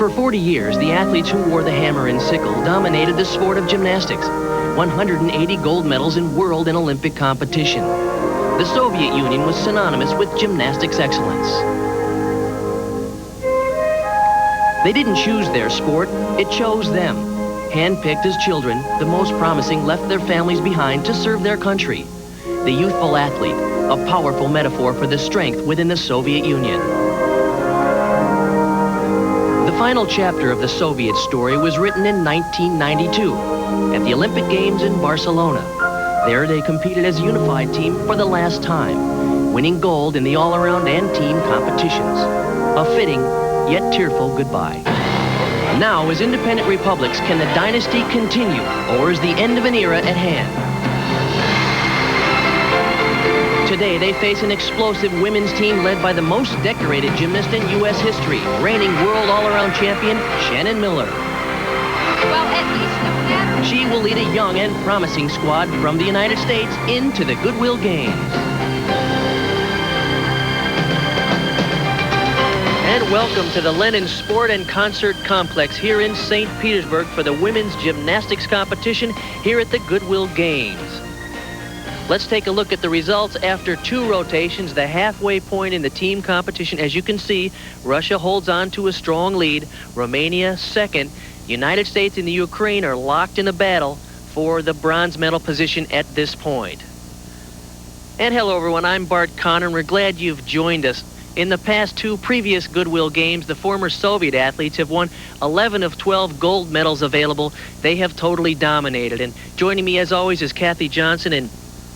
For 40 years, the athletes who wore the hammer and sickle dominated the sport of gymnastics. 180 gold medals in world and Olympic competition. The Soviet Union was synonymous with gymnastics excellence. They didn't choose their sport, it chose them. Handpicked as children, the most promising left their families behind to serve their country. The youthful athlete, a powerful metaphor for the strength within the Soviet Union. The final chapter of the Soviet story was written in 1992 at the Olympic Games in Barcelona. There they competed as a unified team for the last time, winning gold in the all-around and team competitions. A fitting, yet tearful goodbye. Now, as independent republics, can the dynasty continue, or is the end of an era at hand? Today, they face an explosive women's team led by the most decorated gymnast in U.S. history, reigning world all-around champion, Shannon Miller. Well, at least no matter. She will lead a young and promising squad from the United States into the Goodwill Games. And welcome to the Lenin Sport and Concert Complex here in St. Petersburg for the women's gymnastics competition here at the Goodwill Games. Let's take a look at the results after 2 rotations, the halfway point in the team competition. As you can see, Russia holds on to a strong lead, Romania second. United States and the Ukraine are locked in a battle for the bronze medal position at this point. And hello everyone, I'm Bart Conner, and we're glad you've joined us. In the past 2 previous Goodwill Games, the former Soviet athletes have won 11 of 12 gold medals available. They have totally dominated. And joining me as always is Kathy Johnson. And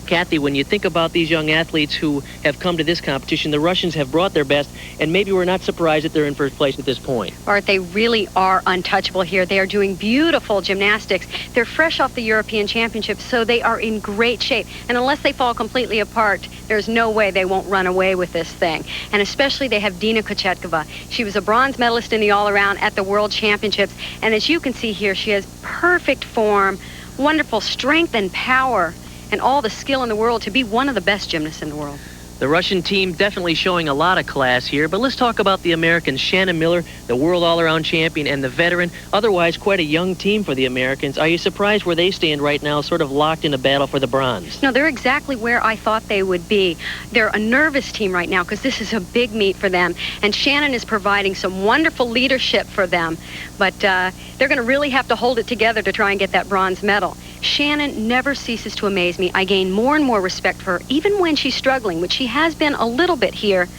Kathy, when you think about these young athletes who have come to this competition, the Russians have brought their best, and maybe we're not surprised that they're in first place at this point. Bart, they really are untouchable here. They are doing beautiful gymnastics. They're fresh off the European Championships, so they are in great shape. And unless they fall completely apart, there's no way they won't run away with this thing. And especially they have Dina Kochetkova. She was a bronze medalist in the all-around at the World Championships. And as you can see here, she has perfect form, wonderful strength and power, and all the skill in the world to be one of the best gymnasts in the world. The Russian team definitely showing a lot of class here, but let's talk about the Americans. Shannon Miller, the world all-around champion, and the veteran. Otherwise, quite a young team for the Americans. Are you surprised where they stand right now, sort of locked in a battle for the bronze? No, they're exactly where I thought they would be. They're a nervous team right now because this is a big meet for them, and Shannon is providing some wonderful leadership for them, but they're going to really have to hold it together to try and get that bronze medal. Shannon never ceases to amaze me. I gain more and more respect for her, even when she's struggling, which she has been a little bit here.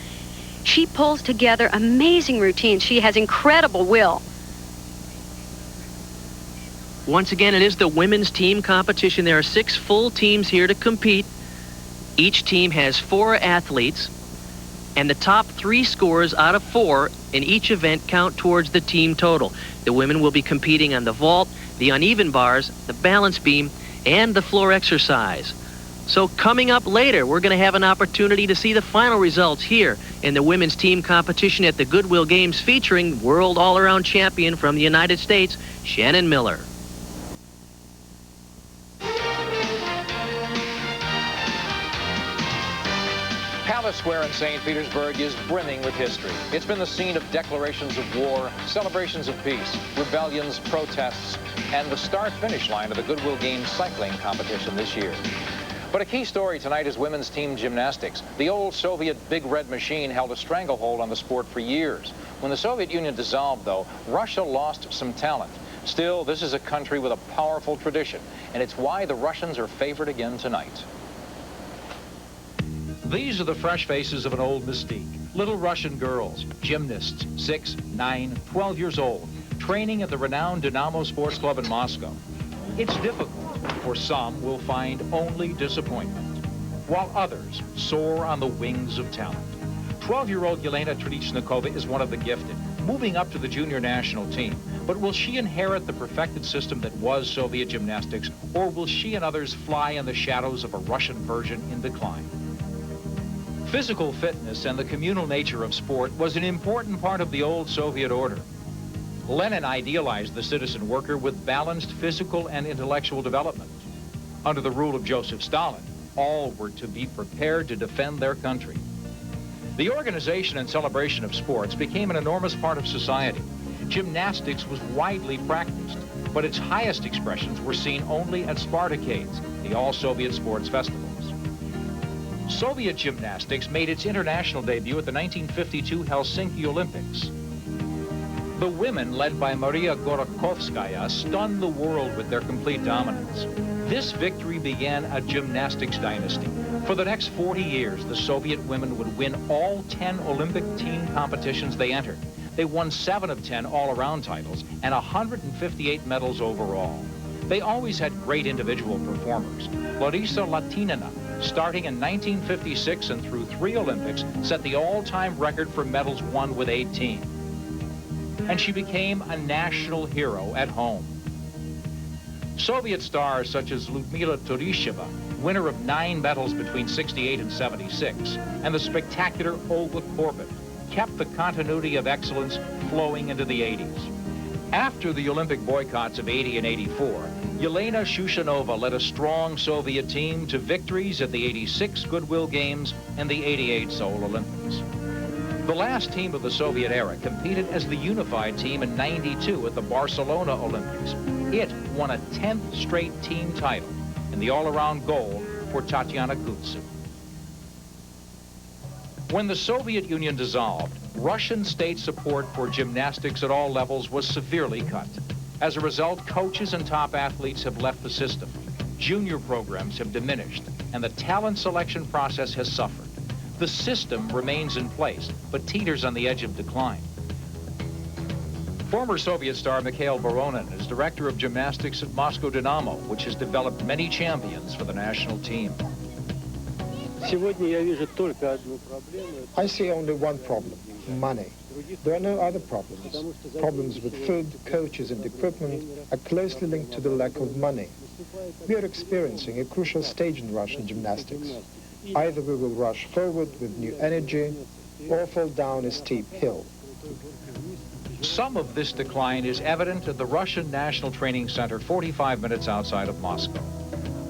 She pulls together amazing routines. She has incredible will. Once again, it is the women's team competition. There are 6 full teams here to compete. Each team has 4 athletes, and the top 3 scores out of 4 in each event count towards the team total. The women will be competing on the vault, the uneven bars, the balance beam, and the floor exercise. So coming up later, we're going to have an opportunity to see the final results here in the women's team competition at the Goodwill Games, featuring world all-around champion from the United States, Shannon Miller. Palace Square in St. Petersburg is brimming with history. It's been the scene of declarations of war, celebrations of peace, rebellions, protests, and the start-finish line of the Goodwill Games cycling competition this year. But a key story tonight is women's team gymnastics. The old Soviet Big Red Machine held a stranglehold on the sport for years. When the Soviet Union dissolved, though, Russia lost some talent. Still, this is a country with a powerful tradition, and it's why the Russians are favored again tonight. These are the fresh faces of an old mystique. Little Russian girls, gymnasts, 6, 9, 12 years old, training at the renowned Dynamo Sports Club in Moscow. It's difficult, for some will find only disappointment, while others soar on the wings of talent. 12-year-old Yelena Tradichnikova is one of the gifted, moving up to the junior national team. But will she inherit the perfected system that was Soviet gymnastics, or will she and others fly in the shadows of a Russian version in decline? Physical fitness and the communal nature of sport was an important part of the old Soviet order. Lenin idealized the citizen worker with balanced physical and intellectual development. Under the rule of Joseph Stalin, all were to be prepared to defend their country. The organization and celebration of sports became an enormous part of society. Gymnastics was widely practiced, but its highest expressions were seen only at Spartacades, the all-Soviet sports festivals. Soviet gymnastics made its international debut at the 1952 Helsinki Olympics. The women, led by Maria Gorokovskaya, stunned the world with their complete dominance. This victory began a gymnastics dynasty. For the next 40 years, the Soviet women would win all 10 Olympic team competitions they entered. They won 7 of 10 all-around titles and 158 medals overall. They always had great individual performers. Larisa Latinina, starting in 1956 and through 3 Olympics, set the all-time record for medals won with 18. And she became a national hero at home. Soviet stars such as Lyudmila Turisheva, winner of 9 medals between 68 and 76, and the spectacular Olga Korbut, kept the continuity of excellence flowing into the 80s. After the Olympic boycotts of 80 and 84, Yelena Shushanova led a strong Soviet team to victories at the 86 Goodwill Games and the 88 Seoul Olympics. The last team of the Soviet era competed as the unified team in 92 at the Barcelona Olympics. It won a 10th straight team title and the all-around gold for Tatiana Kutsu. When the Soviet Union dissolved, Russian state support for gymnastics at all levels was severely cut. As a result, coaches and top athletes have left the system. Junior programs have diminished, and the talent selection process has suffered. The system remains in place, but teeters on the edge of decline. Former Soviet star Mikhail Voronin is director of gymnastics at Moscow Dynamo, which has developed many champions for the national team. I see only one problem: money. There are no other problems. Problems with food, coaches, and equipment are closely linked to the lack of money. We are experiencing a crucial stage in Russian gymnastics. Either we will rush forward with new energy or fall down a steep hill. Some of this decline is evident at the Russian National Training Center 45 minutes outside of Moscow.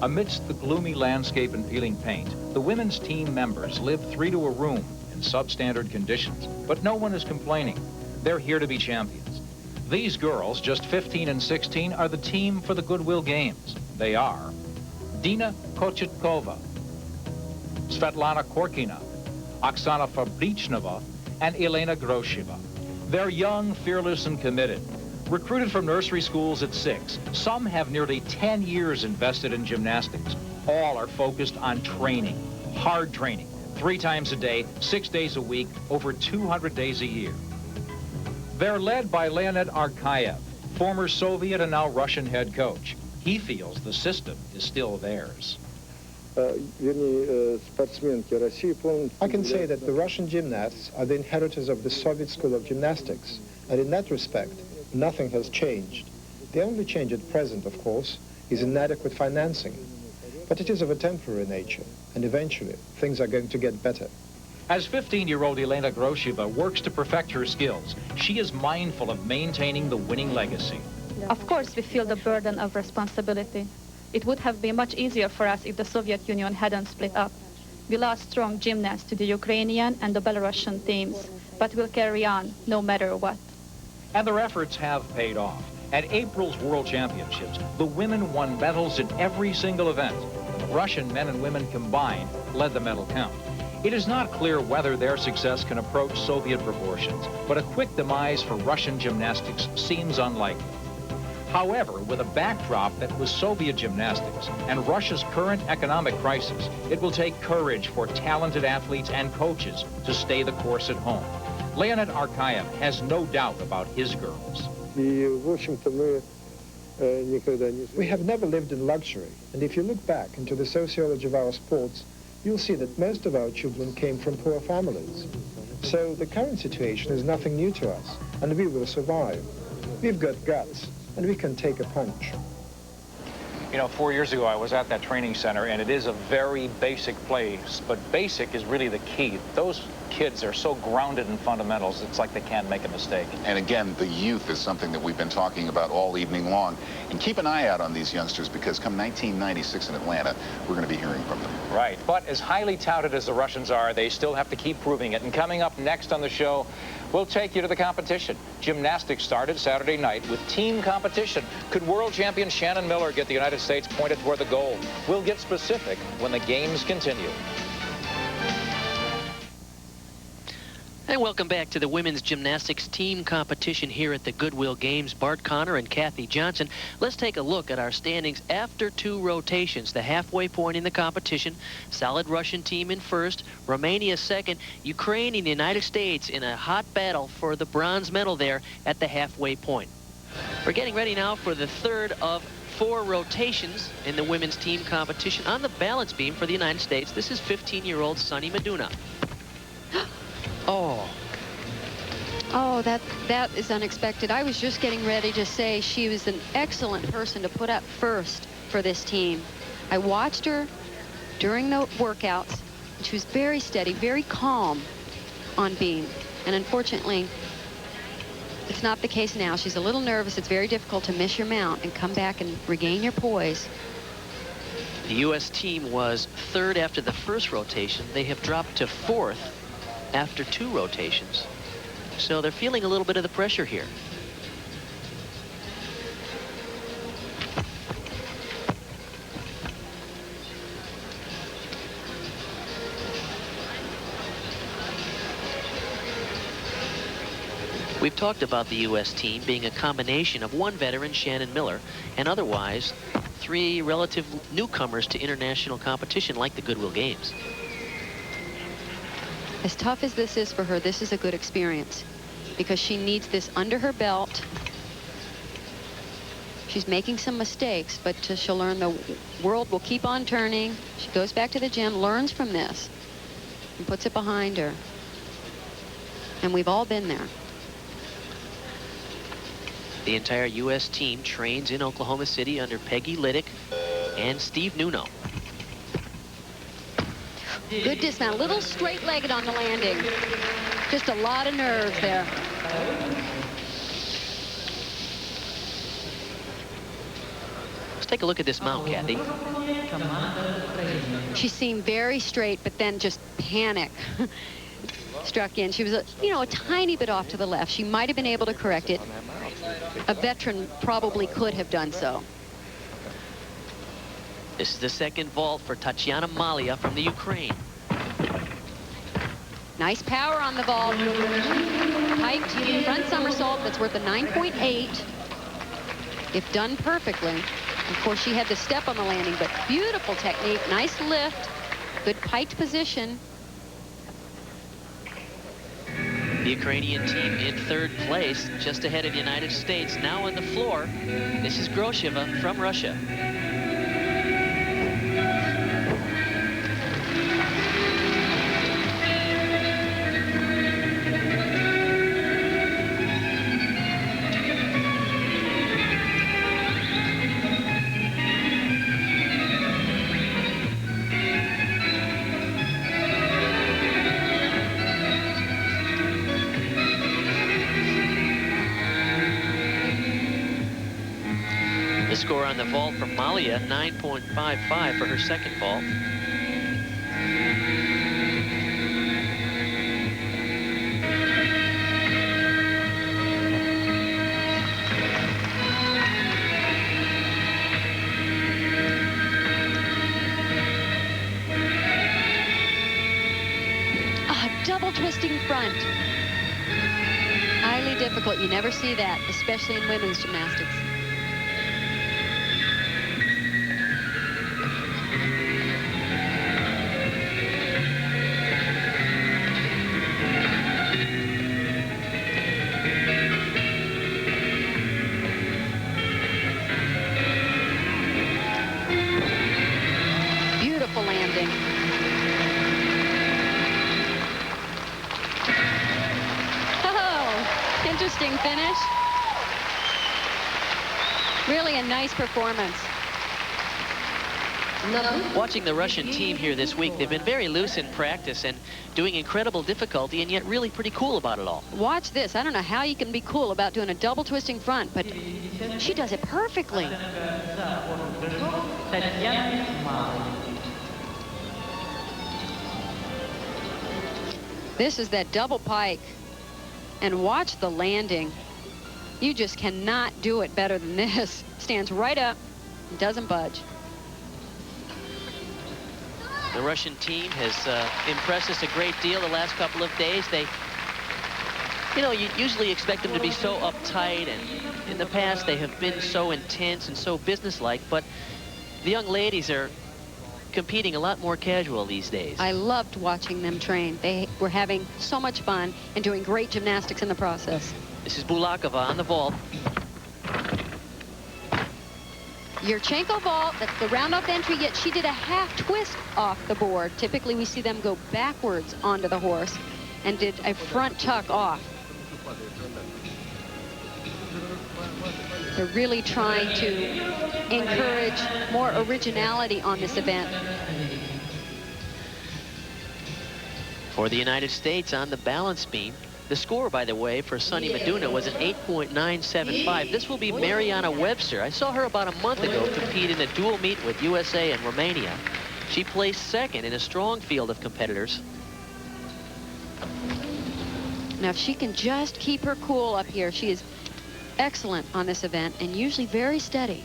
Amidst the gloomy landscape and peeling paint, the women's team members live 3 to a room in substandard conditions, but no one is complaining. They're here to be champions. These girls, just 15 and 16, are the team for the Goodwill Games. They are Dina Kochetkova, Svetlana Korkina, Oksana Fabrichnova, and Elena Grosheva. They're young, fearless, and committed. Recruited from nursery schools at 6, some have nearly 10 years invested in gymnastics. All are focused on training, hard training, 3 times a day, 6 days a week, over 200 days a year. They're led by Leonid Arkayev, former Soviet and now Russian head coach. He feels the system is still theirs. I can say that the Russian gymnasts are the inheritors of the Soviet School of Gymnastics, and in that respect, nothing has changed. The only change at present, of course, is inadequate financing. But it is of a temporary nature, and eventually things are going to get better. As 15-year-old Elena Grosheva works to perfect her skills, she is mindful of maintaining the winning legacy. Of course, we feel the burden of responsibility. It would have been much easier for us if the Soviet Union hadn't split up. We lost strong gymnasts to the Ukrainian and the Belarusian teams, but we'll carry on no matter what. And their efforts have paid off. At April's World Championships, the women won medals in every single event. The Russian men and women combined led the medal count. It is not clear whether their success can approach Soviet proportions, but a quick demise for Russian gymnastics seems unlikely. However, with a backdrop that was Soviet gymnastics and Russia's current economic crisis, it will take courage for talented athletes and coaches to stay the course at home. Leonid Arkayev has no doubt about his girls. We have never lived in luxury, and if you look back into the sociology of our sports, you'll see that most of our children came from poor families. So the current situation is nothing new to us, and we will survive. We've got guts, and we can take a punch. You know, 4 years ago, I was at that training center, and it is a very basic place, but basic is really the key. Those kids are so grounded in fundamentals, it's like they can't make a mistake. And again, the youth is something that we've been talking about all evening long. And keep an eye out on these youngsters, because come 1996 in Atlanta, we're going to be hearing from them. Right, but as highly touted as the Russians are, they still have to keep proving it. And coming up next on the show, we'll take you to the competition. Gymnastics started Saturday night with team competition. Could world champion Shannon Miller get the United States pointed toward the gold? We'll get specific when the games continue. And welcome back to the women's gymnastics team competition here at the Goodwill Games. Bart Connor and Kathy Johnson. Let's take a look at our standings after 2 rotations. The halfway point in the competition. Solid Russian team in first. Romania second. Ukraine and the United States in a hot battle for the bronze medal there at the halfway point. We're getting ready now for the third of 4 rotations in the women's team competition. On the balance beam for the United States, this is 15-year-old Sunny Meduna. Oh, that is unexpected. I was just getting ready to say she was an excellent person to put up first for this team. I watched her during the workouts. She was very steady, very calm on beam. And unfortunately, it's not the case now. She's a little nervous. It's very difficult to miss your mount and come back and regain your poise. The U.S. team was third after the first rotation. They have dropped to fourth after 2 rotations. So they're feeling a little bit of the pressure here. We've talked about the U.S. team being a combination of 1 veteran, Shannon Miller, and otherwise 3 relative newcomers to international competition like the Goodwill Games. As tough as this is for her, this is a good experience because she needs this under her belt. She's making some mistakes, but she'll learn the world will keep on turning. She goes back to the gym, learns from this, and puts it behind her. And we've all been there. The entire U.S. team trains in Oklahoma City under Peggy Liddick and Steve Nuno. Good dismount, a little straight-legged on the landing. Just a lot of nerves there. Let's take a look at this mount, Kathy. She seemed very straight, but then just panic struck in. She was, a tiny bit off to the left. She might have been able to correct it. A veteran probably could have done so. This is the second vault for Tatiana Malia from the Ukraine. Nice power on the vault. Piped front somersault that's worth a 9.8 if done perfectly. Of course, she had the step on the landing, but beautiful technique, nice lift, good piked position. The Ukrainian team in third place, just ahead of the United States. Now on the floor, this is Grosheva from Russia. Score on the vault from Malia, 9.55 for her second vault. Double twisting front. Highly difficult. You never see that, especially in women's gymnastics. Beautiful landing. Interesting finish. Really a nice performance. Watching the Russian team here this week, they've been very loose in practice and doing incredible difficulty and yet really pretty cool about it all. Watch this. I don't know how you can be cool about doing a double twisting front, but she does it perfectly. This is that double pike. And watch the landing. You just cannot do it better than this. Stands right up, doesn't budge. The Russian team has impressed us a great deal the last couple of days. They, you know, you usually expect them to be so uptight, and in the past they have been so intense and so businesslike, but the young ladies are competing a lot more casual these days. I loved watching them train. They were having so much fun and doing great gymnastics in the process. This is Bulakova on the vault. Yurchenko vault, that's the round-off entry, yet she did a half twist off the board. Typically, we see them go backwards onto the horse and did a front tuck off. They're really trying to encourage more originality on this event. For the United States on the balance beam, the score, by the way, for Sunny Meduna was an 8.975. This will be Mariana Webster. I saw her about a month ago compete in a dual meet with USA and Romania. She placed second in a strong field of competitors. Now, if she can just keep her cool up here, she is excellent on this event and usually very steady.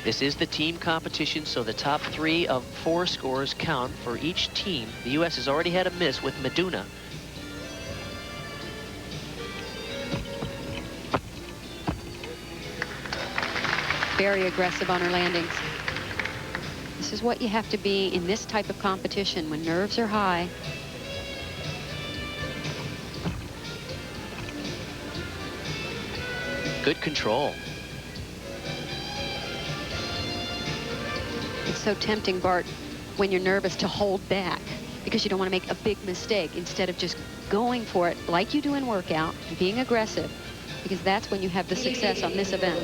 This is the team competition, so the top 3 of 4 scores count for each team. The U.S. has already had a miss with Meduna. Very aggressive on her landings. This is what you have to be in this type of competition when nerves are high. Good control. It's so tempting, Bart, when you're nervous to hold back because you don't want to make a big mistake instead of just going for it like you do in workout and being aggressive, because that's when you have the success on this event.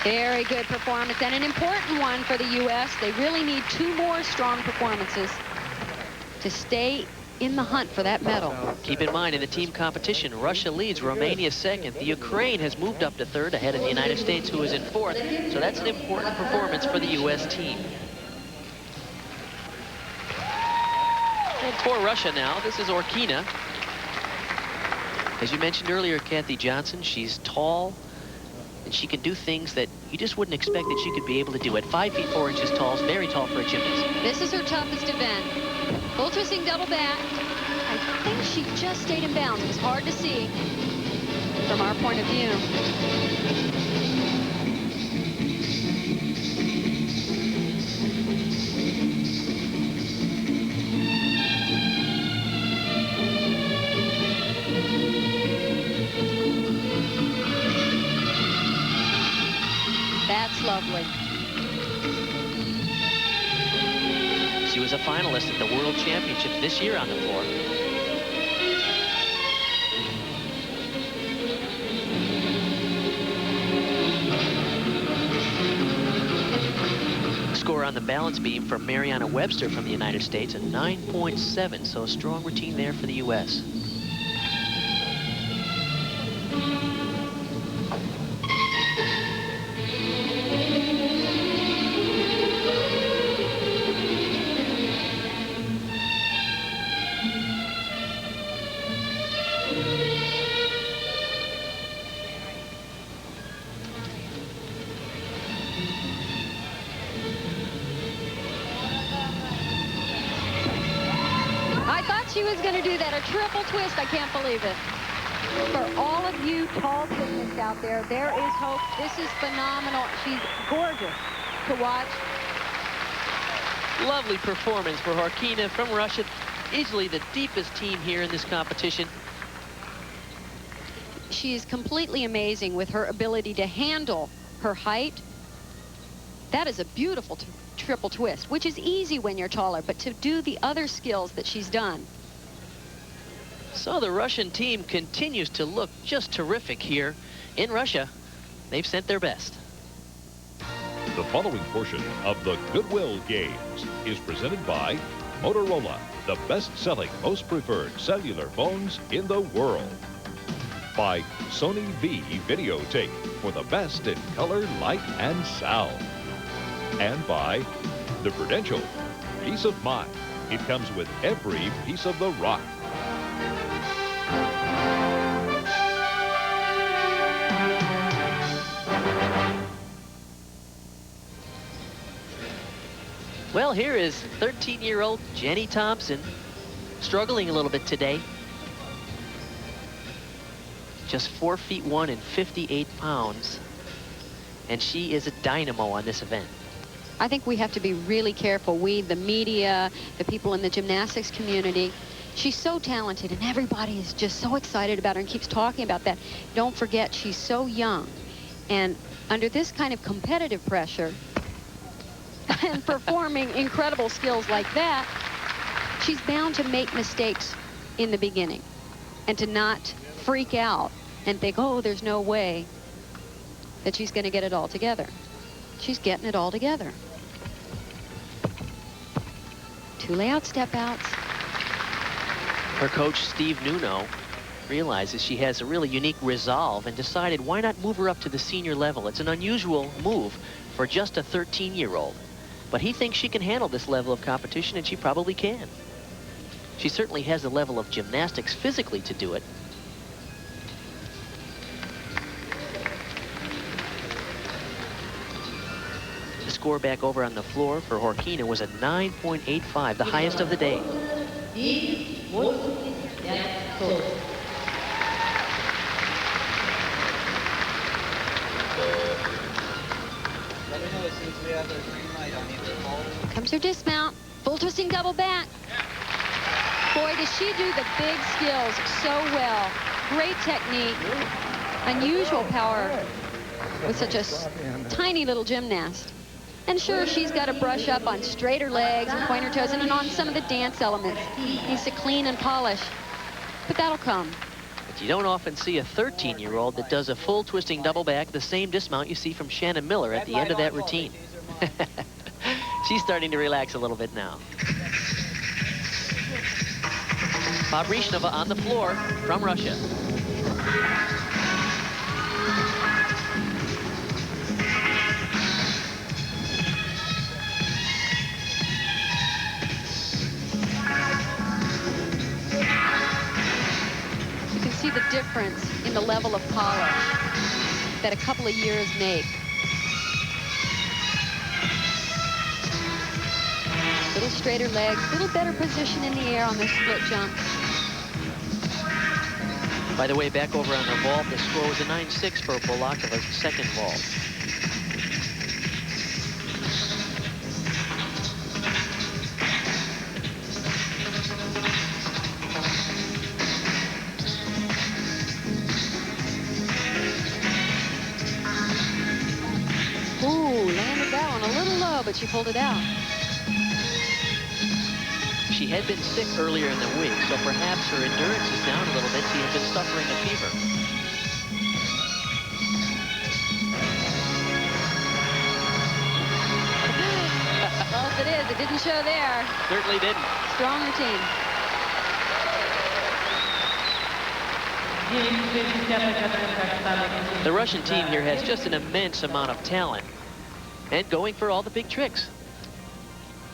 Very good performance, and an important one for the U.S. They really need 2 more strong performances to stay in the hunt for that medal. Keep in mind, in the team competition, Russia leads, Romania second. The Ukraine has moved up to third ahead of the United States, who is in fourth. So that's an important performance for the U.S. team. And for Russia now, this is Orkina. As you mentioned earlier, Kathy Johnson, she's tall, and she can do things that you just wouldn't expect that she could be able to do. At 5 feet 4 inches tall, is very tall for a gymnast. This is her toughest event. Full twisting double back. I think she just stayed in bounds. It was hard to see from our point of view. That's lovely. She was a finalist at the World Championship this year on the floor. Score on the balance beam for Mariana Webster from the United States, a 9.7, so a strong routine there for the U.S. She was going to do that, a triple twist. I can't believe it. For all of you tall gymnasts out there, there is hope. This is phenomenal. She's gorgeous to watch. Lovely performance for Horkina from Russia. Easily the deepest team here in this competition. She is completely amazing with her ability to handle her height. That is a beautiful triple twist, which is easy when you're taller, but to do the other skills that she's done. So the Russian team continues to look just terrific here in Russia. They've sent their best. The following portion of the Goodwill Games is presented by Motorola, the best-selling, most preferred cellular phones in the world. By Sony V Videotape for the best in color, light, and sound. And by the Prudential, peace of mind. It comes with every piece of the rock. Well, here is 13-year-old Jenny Thompson, struggling a little bit today. Just 4 feet 1 and 58 pounds. And she is a dynamo on this event. I think we have to be really careful. We, the media, the people in the gymnastics community. She's so talented, and everybody is just so excited about her and keeps talking about that. Don't forget, she's so young. And under this kind of competitive pressure, and performing incredible skills like that, she's bound to make mistakes in the beginning and to not freak out and think, oh, there's no way that she's going to get it all together. She's getting it all together. 2 layout step outs. Her coach, Steve Nuno, realizes she has a really unique resolve and decided, why not move her up to the senior level? It's an unusual move for just a 13-year-old. But he thinks she can handle this level of competition, and she probably can. She certainly has the level of gymnastics physically to do it. The score back over on the floor for Horkina was a 9.85, the highest of the day. Comes her dismount, full twisting double back. Boy, does she do the big skills so well. Great technique, unusual power with such a tiny little gymnast. And sure, she's got to brush up on straighter legs and pointer toes and on some of the dance elements. Needs to clean and polish, but that'll come. But you don't often see a 13-year-old that does a full twisting double back, the same dismount you see from Shannon Miller at the end of that routine. She's starting to relax a little bit now. Fabrichnova on the floor from Russia. You can see the difference in the level of polish that a couple of years make. Little straighter legs, little better position in the air on the split jump. By the way, back over on the vault, the score was a 9-6 for Bolakova's second vault. Ooh, landed that one a little low, but she pulled it out. She had been sick earlier in the week, so perhaps her endurance is down a little bit. She had been suffering a fever. Well, if it is, it didn't show there. Certainly didn't. Strong routine. The Russian team here has just an immense amount of talent and going for all the big tricks.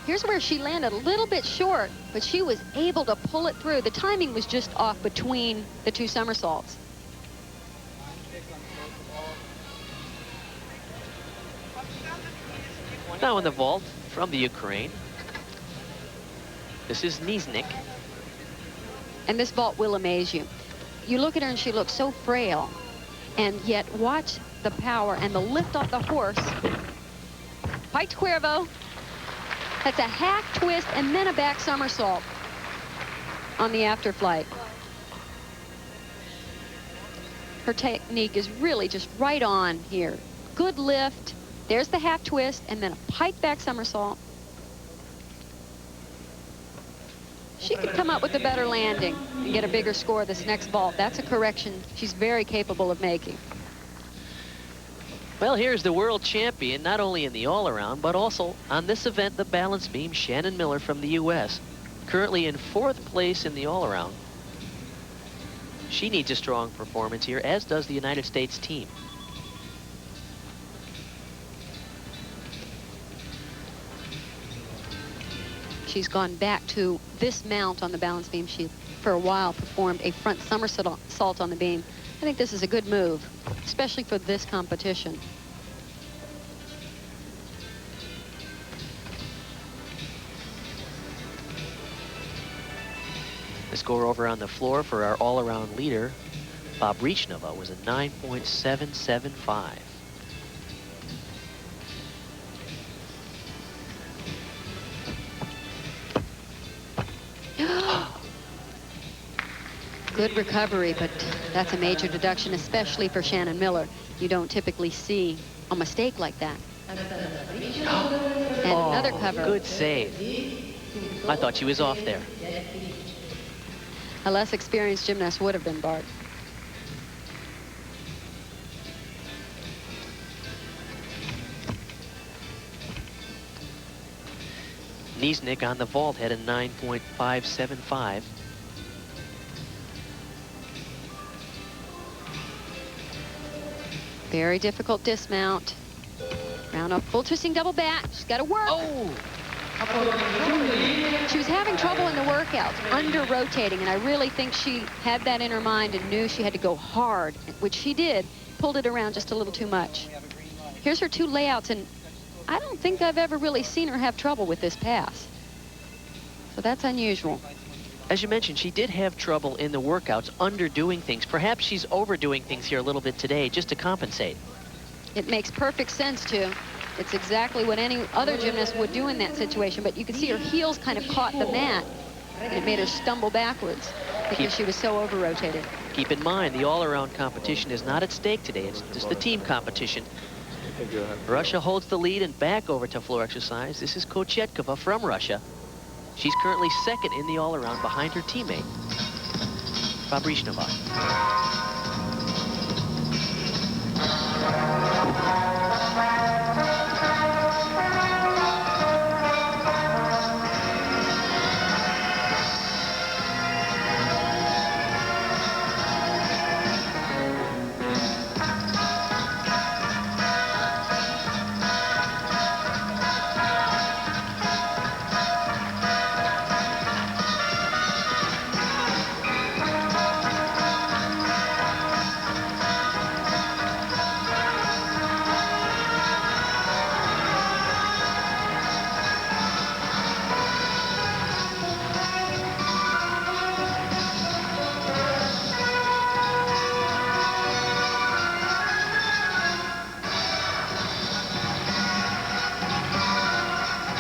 Here's where she landed a little bit short, but she was able to pull it through. The timing was just off between the 2 somersaults. Now in the vault from the Ukraine. This is Niznik. And this vault will amaze you. You look at her and she looks so frail, and yet watch the power and the lift off the horse. Pike Cuervo. That's a half twist and then a back somersault on the afterflight. Her technique is really just right on here. Good lift. There's the half twist and then a pike back somersault. She could come up with a better landing and get a bigger score this next vault. That's a correction she's very capable of making. Well, here's the world champion, not only in the all-around, but also on this event, the balance beam, Shannon Miller from the U.S. Currently in 4th place in the all-around. She needs a strong performance here, as does the United States team. She's gone back to this mount on the balance beam. She, for a while, performed a front somersault on the beam. I think this is a good move, especially for this competition. The score over on the floor for our all-around leader, Bob Rechnova, was a 9.775. Good recovery, but that's a major deduction, especially for Shannon Miller. You don't typically see a mistake like that. And another cover. Good save. I thought she was off there. A less experienced gymnast would have been, Bart. Niesnik on the vault had a 9.575. Very difficult dismount. Round off, full twisting double back. She's got to work. Oh! She was having trouble in the workouts, under-rotating, and I really think she had that in her mind and knew she had to go hard, which she did, pulled it around just a little too much. Here's her 2 layouts, and I don't think I've ever really seen her have trouble with this pass. So that's unusual. As you mentioned, she did have trouble in the workouts, underdoing things. Perhaps she's overdoing things here a little bit today just to compensate. It makes perfect sense, too. It's exactly what any other gymnast would do in that situation, but you can see her heels kind of caught the mat, and it made her stumble backwards because she was so over-rotated. Keep in mind, the all-around competition is not at stake today. It's just the team competition. Russia holds the lead and back over to floor exercise. This is Kochetkova from Russia. She's currently 2nd in the all-around behind her teammate, Bob Rechnova.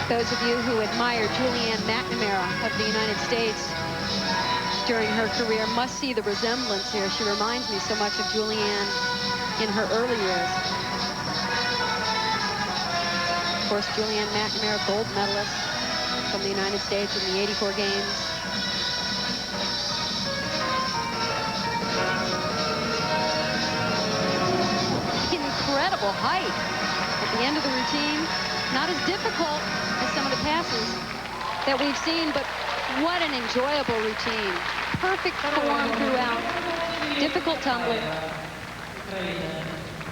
Those of you who admire Julianne McNamara of the United States during her career must see the resemblance here. She reminds me so much of Julianne in her early years. Of course, Julianne McNamara, gold medalist from the United States in the '84 games. Incredible height at the end of the routine. Not as difficult as some of the passes that we've seen, but what an enjoyable routine. Perfect form throughout. Difficult tumbling.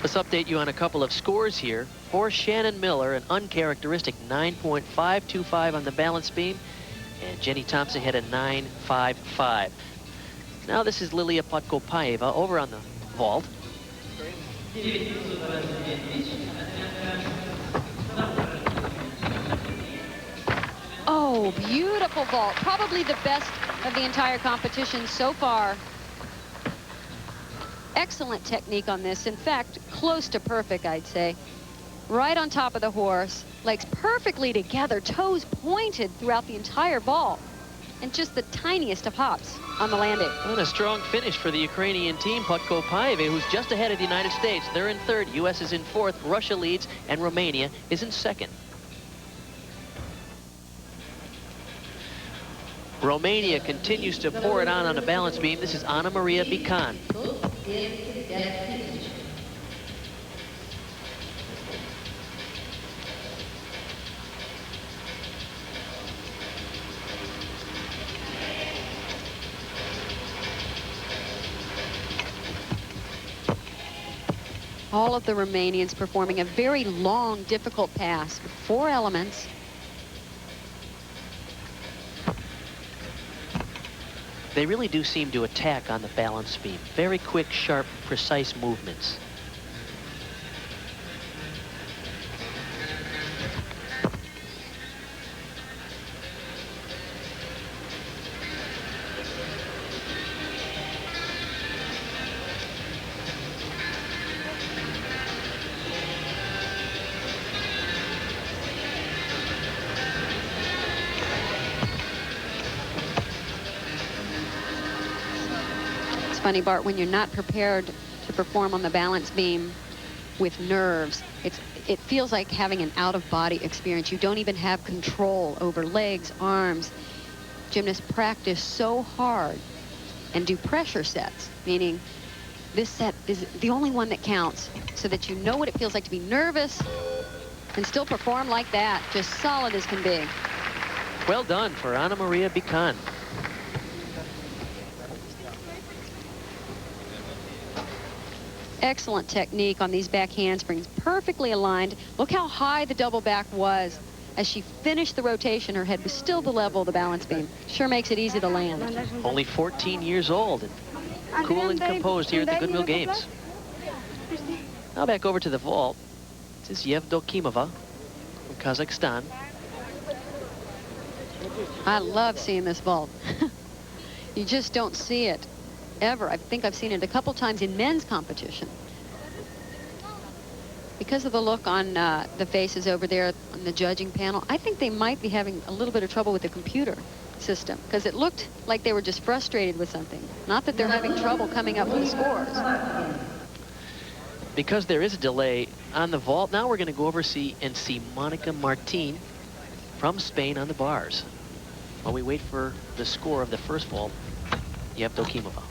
Let's update you on a couple of scores here. For Shannon Miller, an uncharacteristic 9.525 on the balance beam, and Jenny Thompson had a 9.55. Now this is Lilia Podkopaeva over on the vault. Oh, beautiful vault. Probably the best of the entire competition so far. Excellent technique on this. In fact, close to perfect, I'd say. right on top of the horse, legs perfectly together, toes pointed throughout the entire vault, and just the tiniest of hops on the landing. And a strong finish for the Ukrainian team. Podkopaeva, who's just ahead of the United States. They're in third, U.S. is in fourth, Russia leads, and Romania is in second. Romania continues to pour it on the balance beam. This is Anna Maria Bican. All of the Romanians performing a very long, difficult pass with 4 elements. They really do seem to attack on the balance beam. Very quick, sharp, precise movements. Funny, Bart, when you're not prepared to perform on the balance beam with nerves, it feels like having an out-of-body experience. You don't even have control over legs, arms. Gymnasts practice so hard and do pressure sets, meaning this set is the only one that counts, so that you know what it feels like to be nervous and still perform like that, just solid as can be. Well done for Anna Maria Bican. Excellent technique on these back handsprings, perfectly aligned. Look how high the double back was. As she finished the rotation, her head was still the level of the balance beam. Sure makes it easy to land. Only 14 years old and cool and composed here at the Goodwill Games. Now back over to the vault. This is Yevdokimova from Kazakhstan. I love seeing this vault. You just don't see it ever. I think I've seen it a couple times in men's competition. Because of the look on the faces over there on the judging panel, I think they might be having a little bit of trouble with the computer system, because it looked like they were just frustrated with something. Not that they're having trouble coming up with the scores. Because there is a delay on the vault, now we're going to go over and see Monica Martin from Spain on the bars, while we wait for the score of the first vault, Yevdokimova.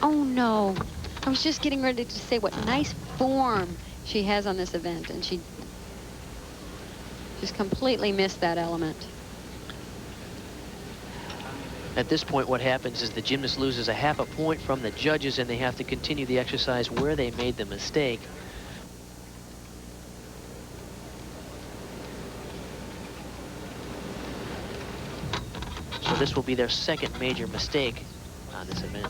Oh no, I was just getting ready to say what nice form she has on this event, and she just completely missed that element. At this point, what happens is the gymnast loses a half a point from the judges, and they have to continue the exercise where they made the mistake. So this will be their second major mistake on this event.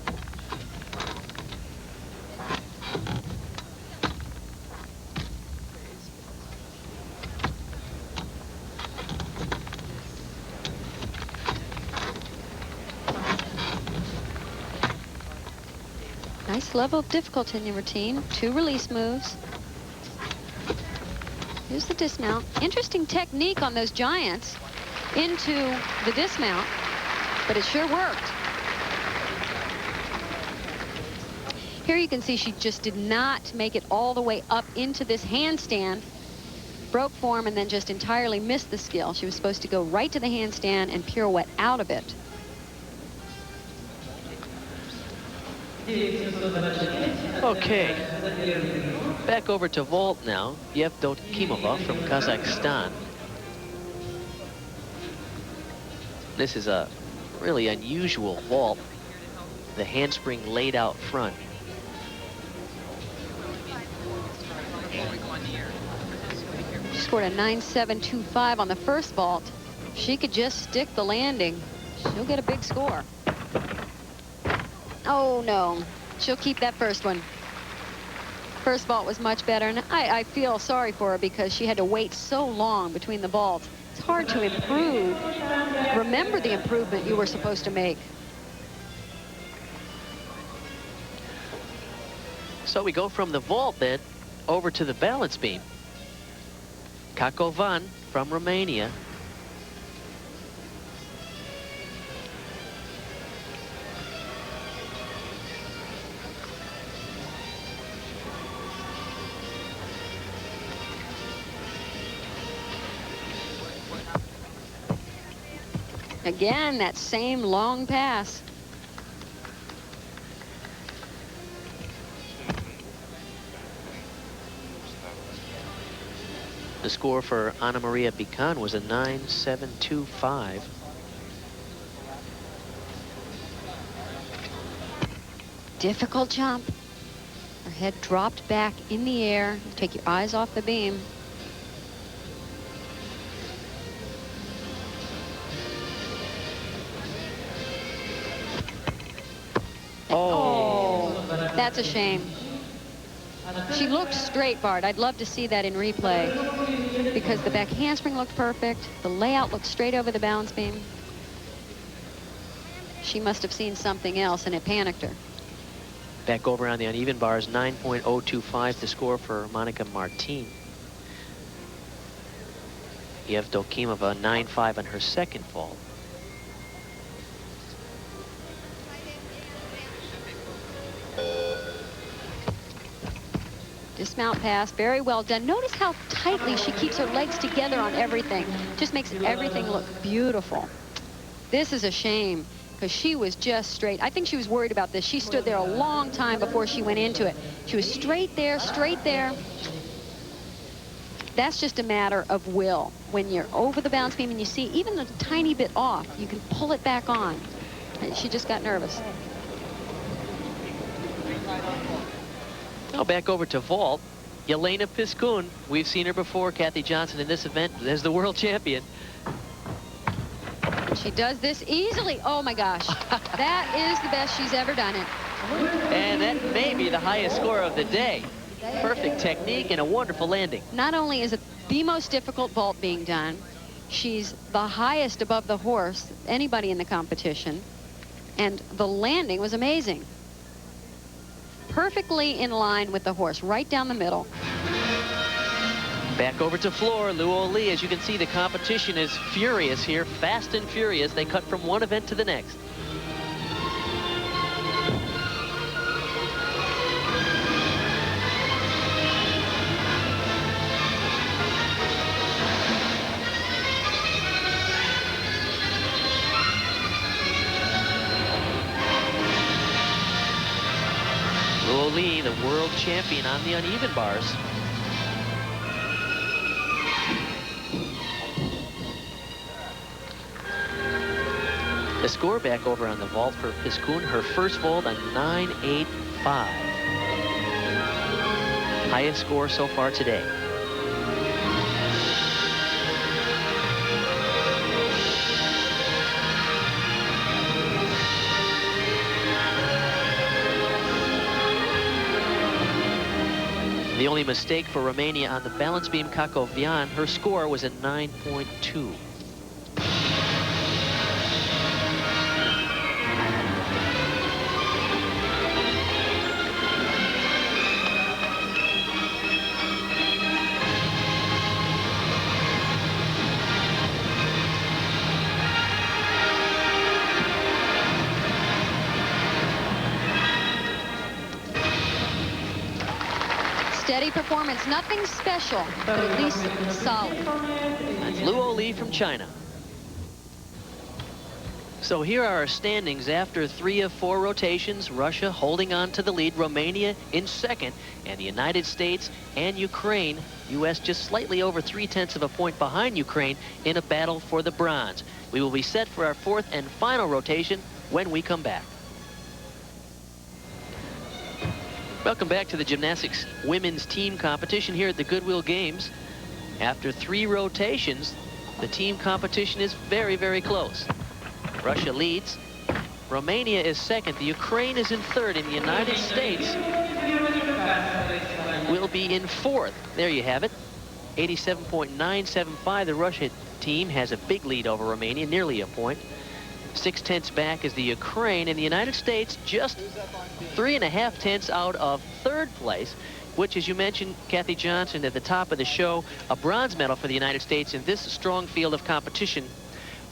Nice level of difficulty in the routine. 2 release moves. Here's the dismount. Interesting technique on those giants into the dismount, but it sure worked. Here you can see she just did not make it all the way up into this handstand. Broke form and then just entirely missed the skill. She was supposed to go right to the handstand and pirouette out of it. Okay, back over to vault now. Yevdokimova from Kazakhstan. This is a really unusual vault. The handspring laid out front. She scored a 9.725 on the first vault. If she could just stick the landing, she'll get a big score. Oh no, she'll keep that first one. First vault was much better, and I feel sorry for her because she had to wait so long between the vaults. It's hard to improve. Remember the improvement you were supposed to make. So we go from the vault then over to the balance beam. Cacovan from Romania. Again, that same long pass. The score for Ana Maria Bican was a 9.725. Difficult jump. Her head dropped back in the air. Take your eyes off the beam. Oh, that's a shame. She looked straight, Bart. I'd love to see that in replay because the back handspring looked perfect. The layout looked straight over the balance beam. She must have seen something else and it panicked her. Back over on the uneven bars, 9.025 to score for Monica Martin. Yevdokimova 9.5 on her second vault. Dismount pass, very well done. Notice how tightly she keeps her legs together on everything. Just makes everything look beautiful. This is a shame because she was just straight. I think she was worried about this. She stood there a long time before she went into it. She was straight there, straight there. That's just a matter of will. When you're over the balance beam and you see even a tiny bit off, you can pull it back on. She just got nervous. Now back over to vault. Yelena Piskun. We've seen her before, Kathy Johnson, in this event as the world champion. She does this easily. Oh my gosh. That is the best she's ever done it. And that may be the highest score of the day. Perfect technique and a wonderful landing. Not only is it the most difficult vault being done, she's the highest above the horse, anybody in the competition, and the landing was amazing. Perfectly in line with the horse, right down the middle. Back over to floor, Luo Li. As you can see, the competition is furious here, fast and furious. They cut from one event to the next. Luo Li, the world champion on the uneven bars. The score back over on the vault for Piskun, her first vault on 9.85. Highest score so far today. The only mistake for Romania on the balance beam, Cacovian, her score was a 9.2. Steady performance, nothing special, but at least solid. That's Luo Li from China. So here are our standings after 3 of 4 rotations. Russia holding on to the lead, Romania in second, and the United States and Ukraine, U.S. just slightly over 0.3 of a point behind Ukraine in a battle for the bronze. We will be set for our 4th and final rotation when we come back. Welcome back to the gymnastics women's team competition here at the Goodwill Games. After 3 rotations, the team competition is very, very close. Russia leads. Romania is second. The Ukraine is in third. And the United States will be in fourth. There you have it. 87.975. The Russia team has a big lead over Romania, nearly a point. 6/10 back is the Ukraine, and the United States just 3.5 tenths out of 3rd place, which, as you mentioned, Kathy Johnson, at the top of the show, a bronze medal for the United States in this strong field of competition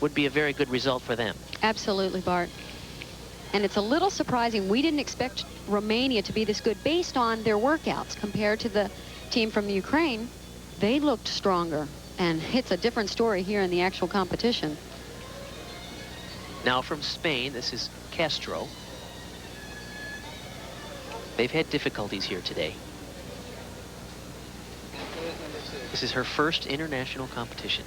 would be a very good result for them. Absolutely, Bart. And it's a little surprising. We didn't expect Romania to be this good based on their workouts. Compared to the team from the Ukraine, they looked stronger. And it's a different story here in the actual competition. Now from Spain, this is Castro. They've had difficulties here today. This is her first international competition.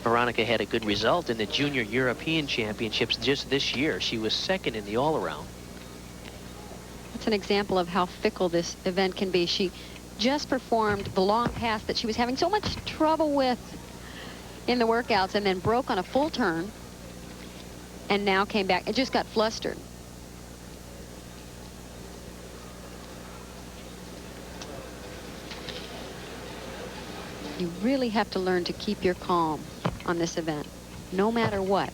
Veronica had a good result in the Junior European Championships just this year. She was 2nd in the all-around. That's an example of how fickle this event can be. She just performed the long pass that she was having so much trouble with in the workouts, and then broke on a full turn, and now came back and just got flustered. You really have to learn to keep your calm on this event, no matter what.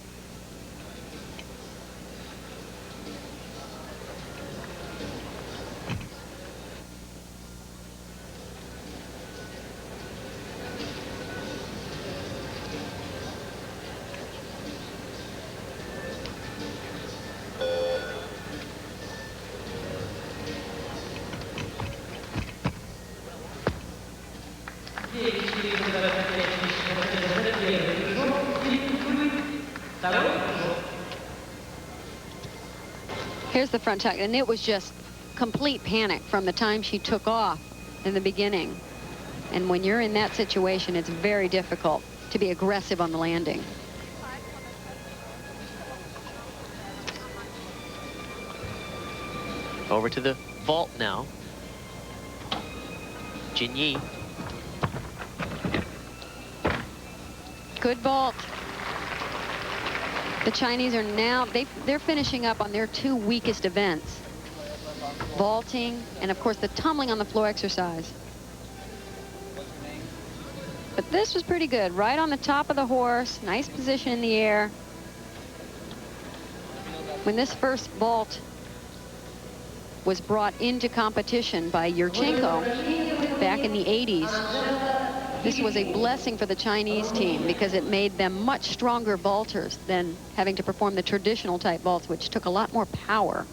Here's the front tuck, and it was just complete panic from the time she took off in the beginning. And when you're in that situation, it's very difficult to be aggressive on the landing. Over to the vault now. Jinyi. Good vault. The Chinese are now, they're finishing up on their 2 weakest events. Vaulting, and of course the tumbling on the floor exercise. But this was pretty good. Right on the top of the horse, nice position in the air. When this first vault was brought into competition by Yurchenko back in the 80s, this was a blessing for the Chinese team because it made them much stronger vaulters than having to perform the traditional type vaults, which took a lot more power.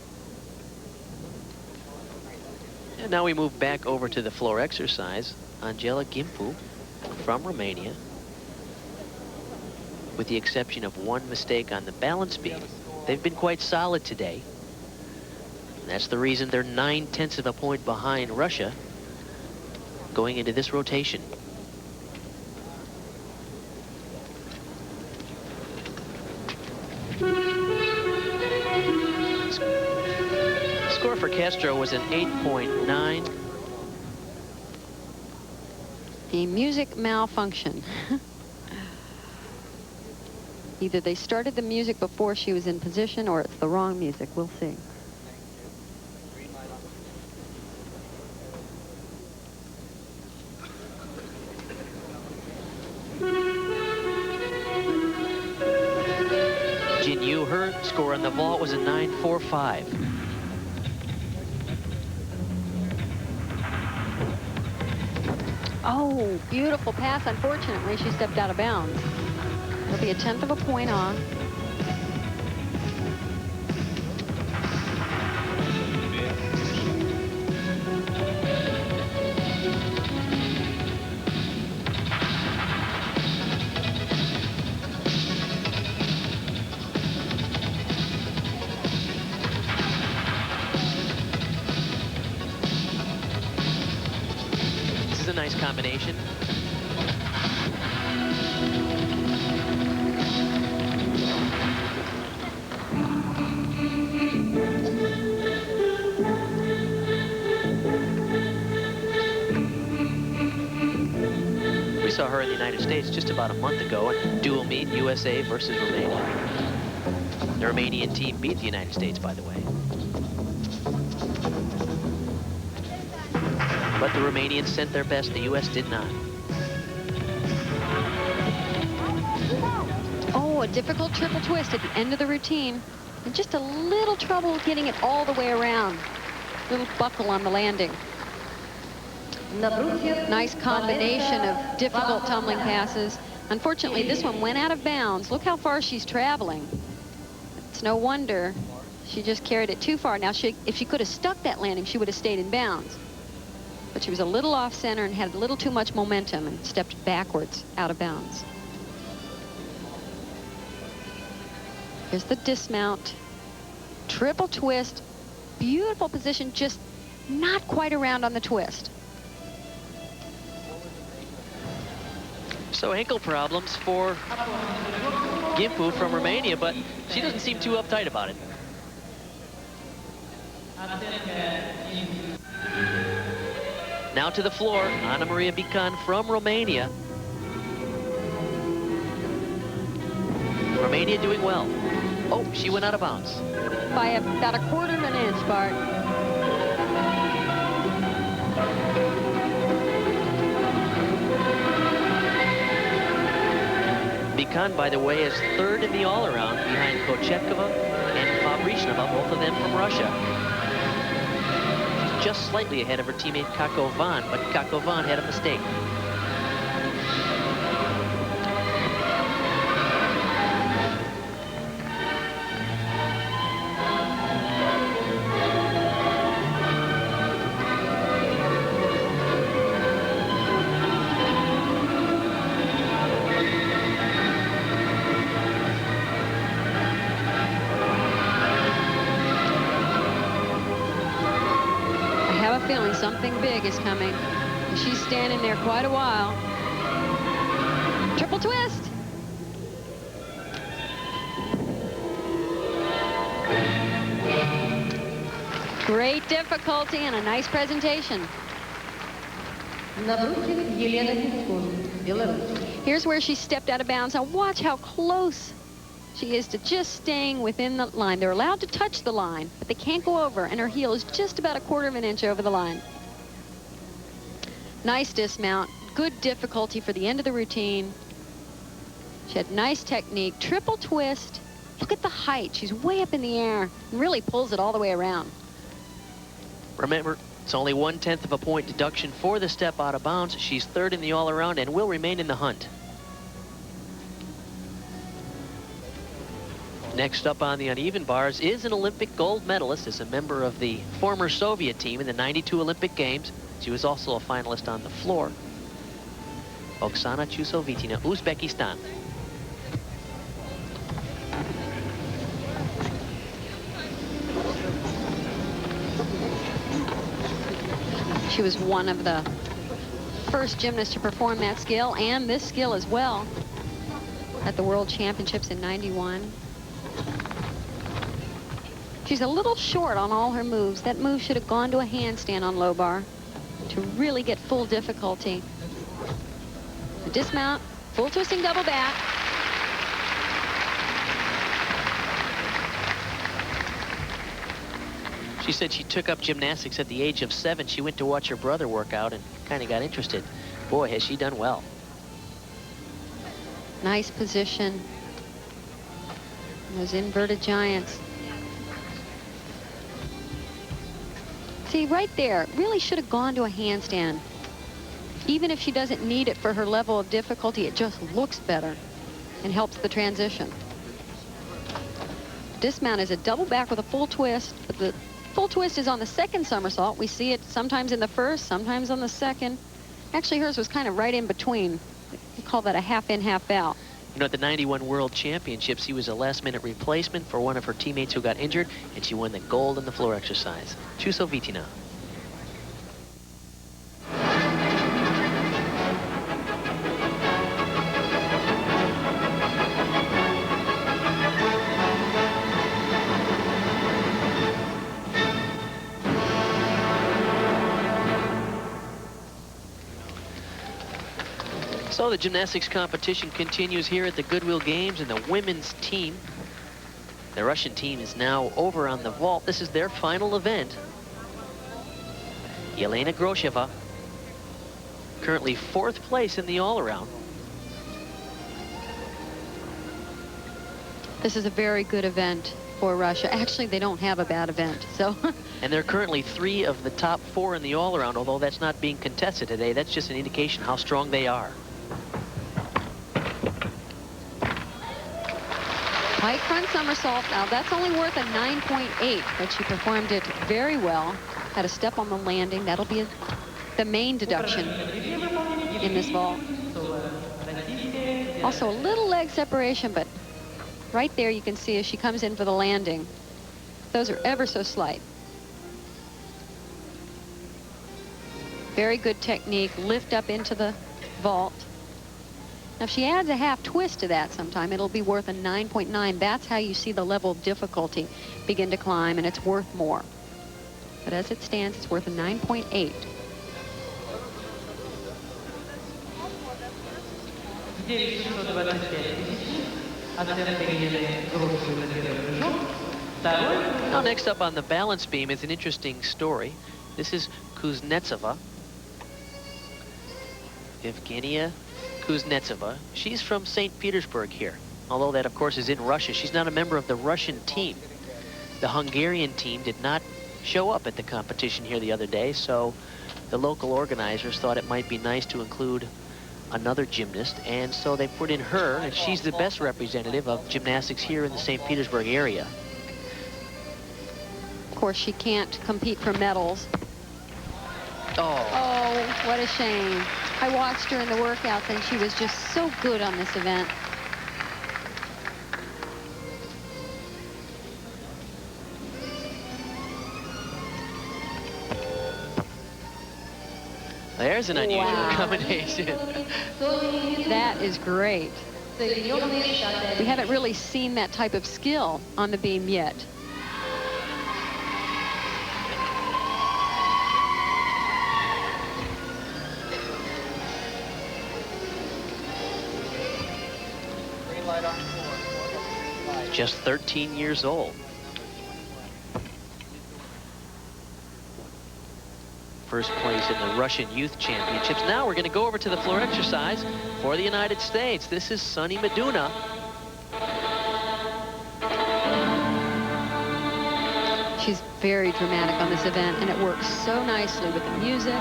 And now we move back over to the floor exercise. Angela Gimpu from Romania, with the exception of one mistake on the balance beam. They've been quite solid today. And that's the reason they're 9/10 of a point behind Russia going into this rotation. Score for Castro was an 8.9. A music malfunction. Either they started the music before she was in position, or it's the wrong music. We'll see. Jinyu, her score on the vault was a 9.45. Oh, beautiful pass. Unfortunately, she stepped out of bounds. It'll be a 1/10 of a point off. This is a nice combination. We saw her in the United States just about a month ago in dual meet USA versus Romania. The Romanian team beat the United States, by the way. But the Romanians sent their best. The U.S. did not. Oh, a difficult triple twist at the end of the routine. And just a little trouble getting it all the way around. Little buckle on the landing. Nice combination of difficult tumbling passes. Unfortunately, this one went out of bounds. Look how far she's traveling. It's no wonder she just carried it too far. Now, if she could have stuck that landing, she would have stayed in bounds. But she was a little off center and had a little too much momentum and stepped backwards out of bounds. Here's the dismount. Triple twist. Beautiful position, just not quite around on the twist. So ankle problems for Gimpu from Romania, but she doesn't seem too uptight about it. Now to the floor, Ana Maria Bican from Romania. Romania doing well. Oh, she went out of bounds. By about a quarter of an inch, Bart. Bican, by the way, is third in the all-around behind Kochetkova and Fabrichnova, both of them from Russia. She's just slightly ahead of her teammate Kakovan, but Kakovan had a mistake. Something big is coming. And she's standing there quite a while. Triple twist. Great difficulty and a nice presentation. Here's where she stepped out of bounds. Now watch how close she is to just staying within the line. They're allowed to touch the line, but they can't go over, and her heel is just about a quarter of an inch over the line. Nice dismount, good difficulty for the end of the routine. She had nice technique, triple twist. Look at the height, she's way up in the air and really pulls it all the way around. Remember, it's only 1/10 of a point deduction for the step out of bounds. She's third in the all-around and will remain in the hunt. Next up on the uneven bars is an Olympic gold medalist, is a member of the former Soviet team in the '92 Olympic Games. She was also a finalist on the floor. Oksana Chusovitina, Uzbekistan. She was one of the first gymnasts to perform that skill and this skill as well at the World Championships in '91. She's a little short on all her moves. That move should have gone to a handstand on low bar to really get full difficulty. The dismount, full twisting double back. She said she took up gymnastics at the age of 7. She went to watch her brother work out and kind of got interested. Boy, has she done well. Nice position. Those inverted giants. See, right there, really should have gone to a handstand. Even if she doesn't need it for her level of difficulty, it just looks better and helps the transition. Dismount is a double back with a full twist, but the full twist is on the second somersault. We see it sometimes in the first, sometimes on the second. Actually, hers was kind of right in between. We call that a half in, half out. You know, at the '91 World Championships, he was a last-minute replacement for one of her teammates who got injured, and she won the gold in the floor exercise. Chusovitina. So the gymnastics competition continues here at the Goodwill Games, and the women's team The Russian team is now over on the vault. This is their final event. Yelena Grosheva, currently 4th place in the all-around. This is a very good event for Russia. Actually, they don't have a bad event, so. And they're currently 3 of the top 4 in the all-around, although that's not being contested today. That's just an indication how strong they are. Pike front somersault. Now, that's only worth a 9.8, but she performed it very well. Had a step on the landing. That'll be the main deduction in this vault. Also, a little leg separation, but right there you can see as she comes in for the landing. Those are ever so slight. Very good technique. Lift up into the vault. Now, if she adds a half twist to that sometime, it'll be worth a 9.9. That's how you see the level of difficulty begin to climb, and it's worth more. But as it stands, it's worth a 9.8. Now, next up on the balance beam is an interesting story. This is Kuznetsova, Evgenia Kuznetsova. She's from St. Petersburg here. Although that, of course, is in Russia. She's not a member of the Russian team. The Hungarian team did not show up at the competition here the other day, so the local organizers thought it might be nice to include another gymnast, and so they put in her, and she's the best representative of gymnastics here in the St. Petersburg area. Of course, she can't compete for medals. Oh, what a shame. I watched her in the workouts, and she was just so good on this event. there's an unusual combination. That is great. We haven't really seen that type of skill on the beam yet. Just 13 years old. First place in the Russian Youth Championships. Now we're going to go over to the floor exercise for the United States. This is Sunny Meduna. She's very dramatic on this event, and it works so nicely with the music.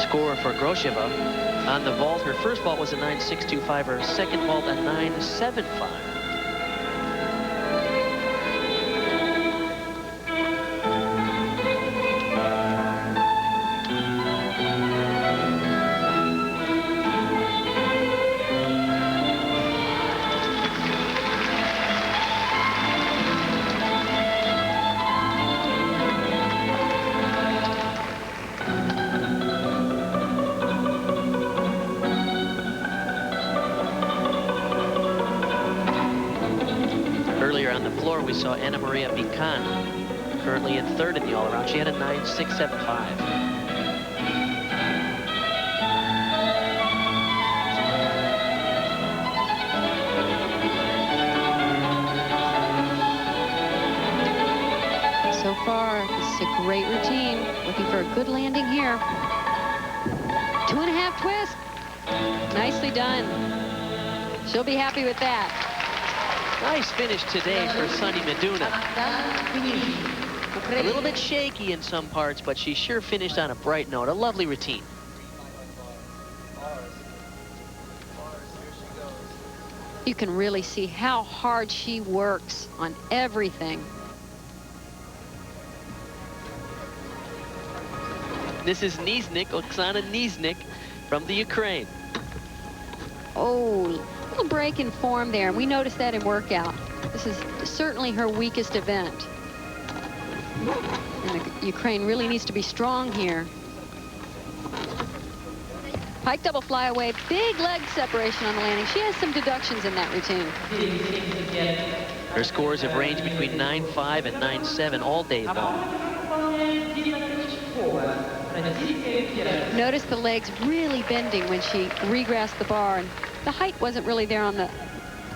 Score for Grosheva on the vault. Her first vault was a 9.625. Her second vault a 9.75. We saw Anna Maria Bican, currently in third in the all-around. She had a 9.675. So far, this is a great routine. Looking for a good landing here. 2.5 twist. Nicely done. She'll be happy with that. Nice finish today for Sunny Meduna. A little bit shaky in some parts, but she sure finished on a bright note. A lovely routine. You can really see how hard she works on everything. This is Nieznik, Oksana Nieznik from the Ukraine. Oh, little break in form there. We noticed that in workout. This is certainly her weakest event. And the Ukraine really needs to be strong here. Pike double flyaway, big leg separation on the landing. She has some deductions in that routine. Her scores have ranged between 9.5 and 9.7 all day long. Notice the legs really bending when she regressed the bar, and the height wasn't really there on the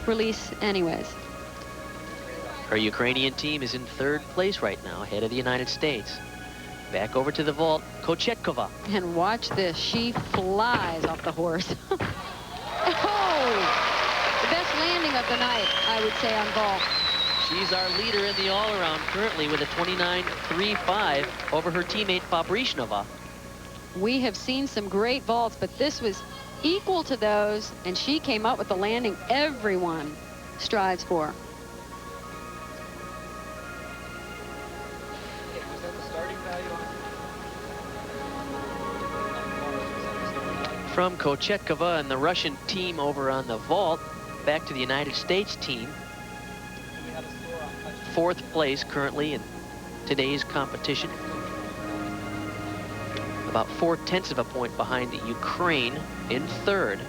release anyways. Her Ukrainian team is in third place right now, ahead of the United States. Back over to the vault, Kochetkova. And watch this, she flies off the horse. Oh, the best landing of the night, I would say, on vault. She's our leader in the all-around currently with a 29.35 over her teammate Fabrichnova. We have seen some great vaults, but this was equal to those, and she came up with the landing everyone strives for. From Kochetkova and the Russian team over on the vault, back to the United States team. Fourth place currently in today's competition. About 4/10 of a point behind Ukraine in third.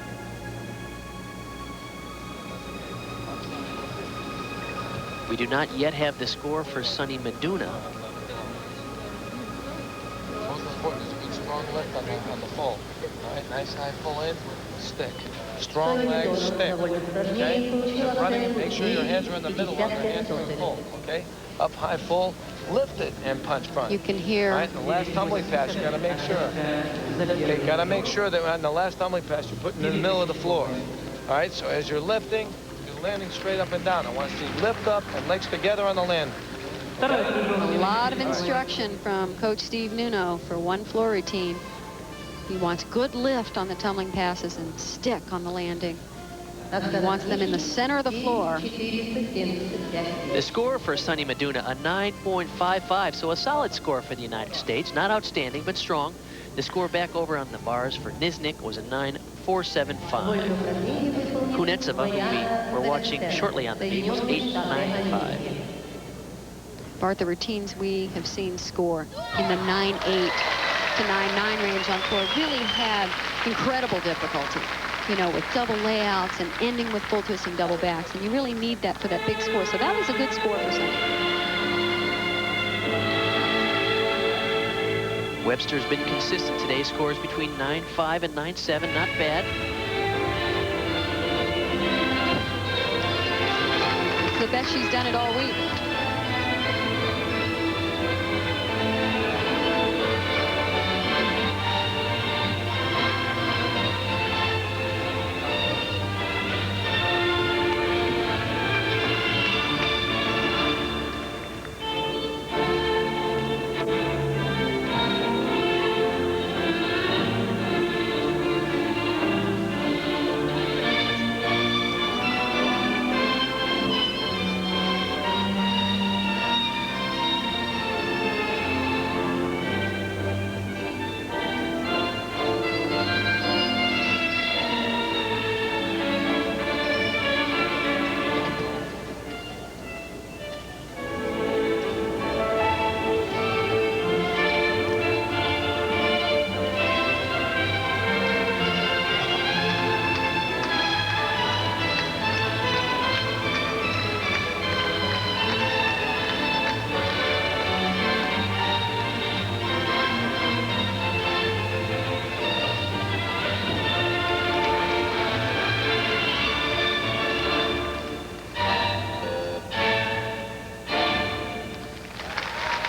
We do not yet have the score for Sunny Meduna. Most important is a good strong lift on the full. All right, nice high full in, stick. Strong leg, stick. Okay? You're running, make sure your hands are in the middle of your hands are in full. Okay? Up high full, lift it and punch front. You can hear. All right, the last tumbling pass, you gotta make sure. Okay, gotta make sure that on the last tumbling pass, you're putting it in the middle of the floor. All right, so as you're lifting, you're landing straight up and down. I want to see lift up and legs together on the land. A lot of instruction from Coach Steve Nuno for one floor routine. He wants good lift on the tumbling passes and stick on the landing. He wants them in the center of the floor. The score for Sunny Meduna, a 9.55, so a solid score for the United States. Not outstanding, but strong. The score back over on the bars for Niznik was a 9.475. Kunetsova, who we're watching shortly on the beam, was 8.95. Bart, the routines we have seen score in the 9.8 to 9.9 range on floor really had incredible difficulty, you know, with double layouts and ending with full twisting double backs, and you really need that for that big score. So that was a good score for Sunny. Webster's been consistent today. Scores between 9.5 and 9.7, not bad. It's the best she's done it all week.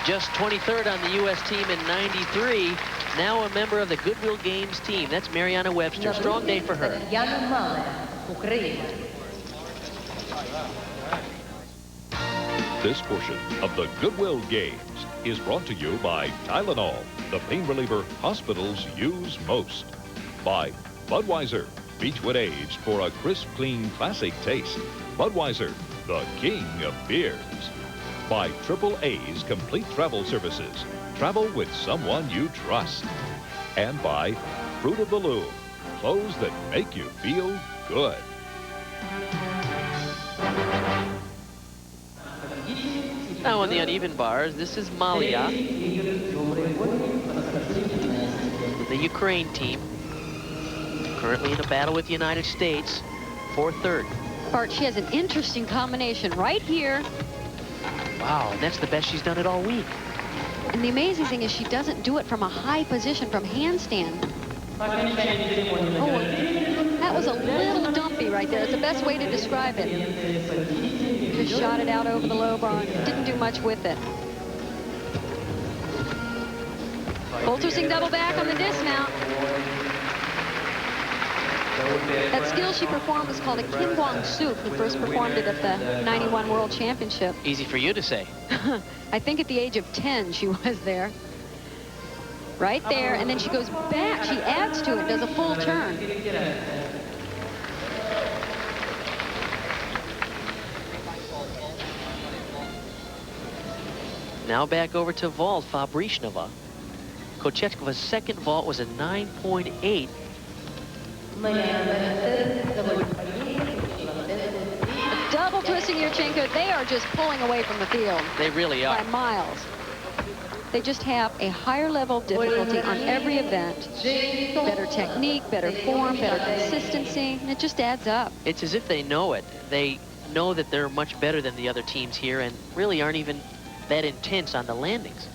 Just 23rd on the U.S. team in 93. Now a member of the Goodwill Games team. That's Mariana Webster. Strong day for her. This portion of the Goodwill Games is brought to you by Tylenol, the pain reliever hospitals use most. By Budweiser, Beechwood aged for a crisp, clean, classic taste. Budweiser, the king of beers. By AAA's Complete Travel Services. Travel with someone you trust. And by Fruit of the Loom, clothes that make you feel good. Now on the uneven bars, this is Malia, the Ukraine team, currently in a battle with the United States for third. Bart, she has an interesting combination right here. Wow, and that's the best she's done it all week. And the amazing thing is she doesn't do it from a high position, from handstand. Oh, that was a little dumpy right there. It's the best way to describe it. Just shot it out over the low bar. Didn't do much with it. Full twisting double back on the dismount. That skill she performed was called a Kim Kwang Suk, who first performed it at the 91 World Championship. Easy for you to say. I think at the age of 10 she was there. Right there, and then she goes back. She adds to it, does a full turn. Now back over to vault, Fabrichnova. Kochetkovan's second vault was a 9.8. Double twisting Yurchenko, they are just pulling away from the field. They really are. By miles. They just have a higher level of difficulty on every event. Better technique, better form, better consistency, and it just adds up. It's as if they know it. They know that they're much better than the other teams here and really aren't even that intense on the landings.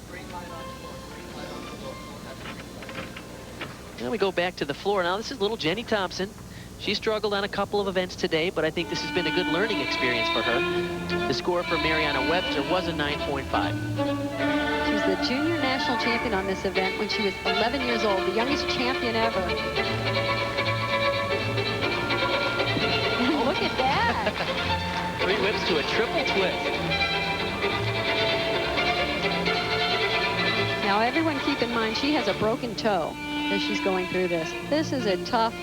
Now we go back to the floor. Now this is little Jenny Thompson. She struggled on a couple of events today, but I think this has been a good learning experience for her. The score for Mariana Webster was a 9.5. She was the junior national champion on this event when she was 11 years old, the youngest champion ever. Look at that. 3 whips to a triple twist. Now everyone keep in mind she has a broken toe as she's going through this. This is a tough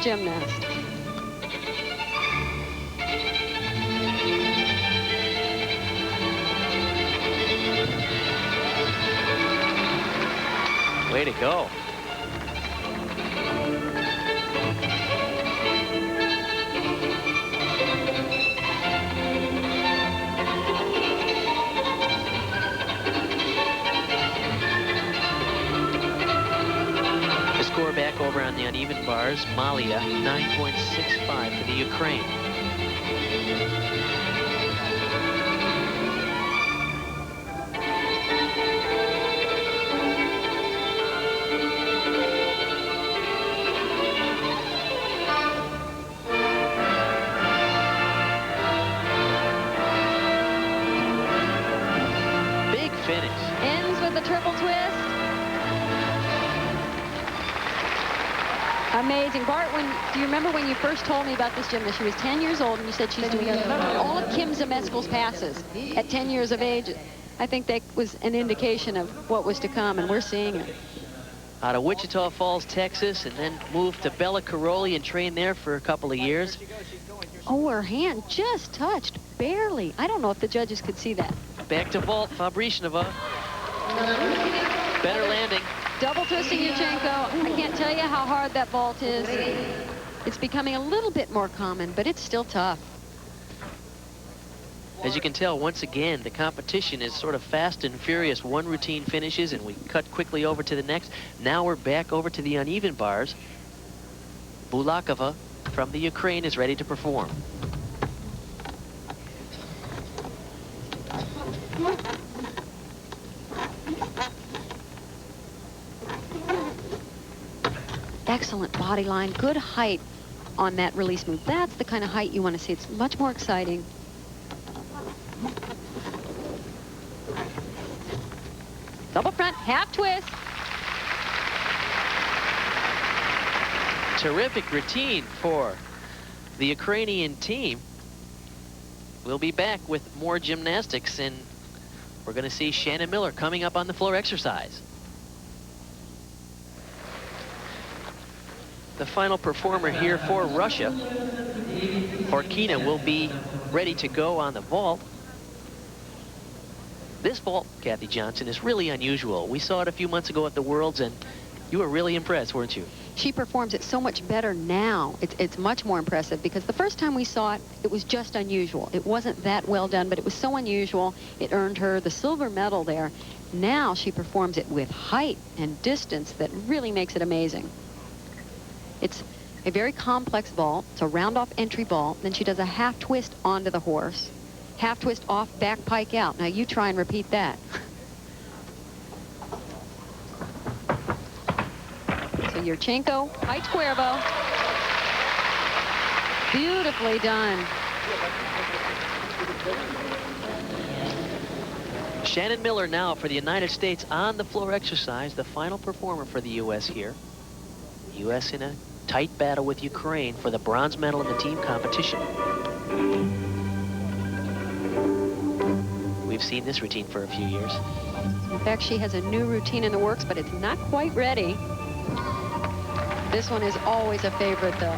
gymnast. Way to go. The score back over on the uneven bars, Malia 9.65 for the Ukraine. Amazing. Bart, do you remember when you first told me about this gymnast? She was 10 years old, and you said she's doing all of Kim Zemeskel's passes at 10 years of age. I think that was an indication of what was to come, and we're seeing it. Out of Wichita Falls, Texas, and then moved to Bella Caroli and trained there for a couple of years. Oh, her hand just touched, barely. I don't know if the judges could see that. Back to vault, Fabrichnova. Better landing. Double twisting Yurchenko. I can't tell you how hard that vault is. It's becoming a little bit more common, but it's still tough. As you can tell, once again, the competition is sort of fast and furious. One routine finishes, and we cut quickly over to the next. Now we're back over to the uneven bars. Bulakova from the Ukraine is ready to perform. Excellent body line, good height on that release move. That's the kind of height you want to see. It's much more exciting. Double front, half twist. Terrific routine for the Ukrainian team. We'll be back with more gymnastics, and we're going to see Shannon Miller coming up on the floor exercise. The final performer here for Russia, Horkina, will be ready to go on the vault. This vault, Kathy Johnson, is really unusual. We saw it a few months ago at the Worlds, and you were really impressed, weren't you? She performs it so much better now. It's much more impressive, because the first time we saw it, it was just unusual. It wasn't that well done, but it was so unusual, it earned her the silver medal there. Now she performs it with height and distance that really makes it amazing. It's a very complex vault. It's a round-off entry vault. Then she does a half twist onto the horse. Half twist off, back pike out. Now you try and repeat that. Yurchenko, heights Cuervo. Beautifully done. Shannon Miller now for the United States on the floor exercise, the final performer for the U.S. here. U.S. in a tight battle with Ukraine for the bronze medal in the team competition. We've seen this routine for a few years. In fact, she has a new routine in the works, but it's not quite ready. This one is always a favorite, though.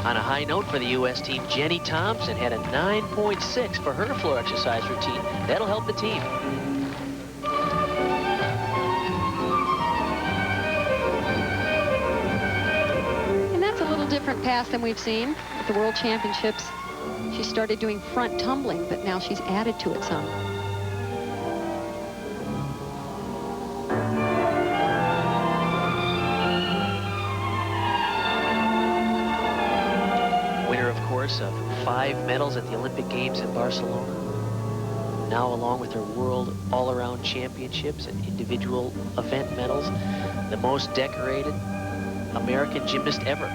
On a high note for the U.S. team, Jenny Thompson had a 9.6 for her floor exercise routine. That'll help the team. And that's a little different pass than we've seen at the World Championships. She started doing front tumbling, but now she's added to it some. Of 5 medals at the Olympic Games in Barcelona. Now, along with her World All-Around Championships and individual event medals, the most decorated American gymnast ever.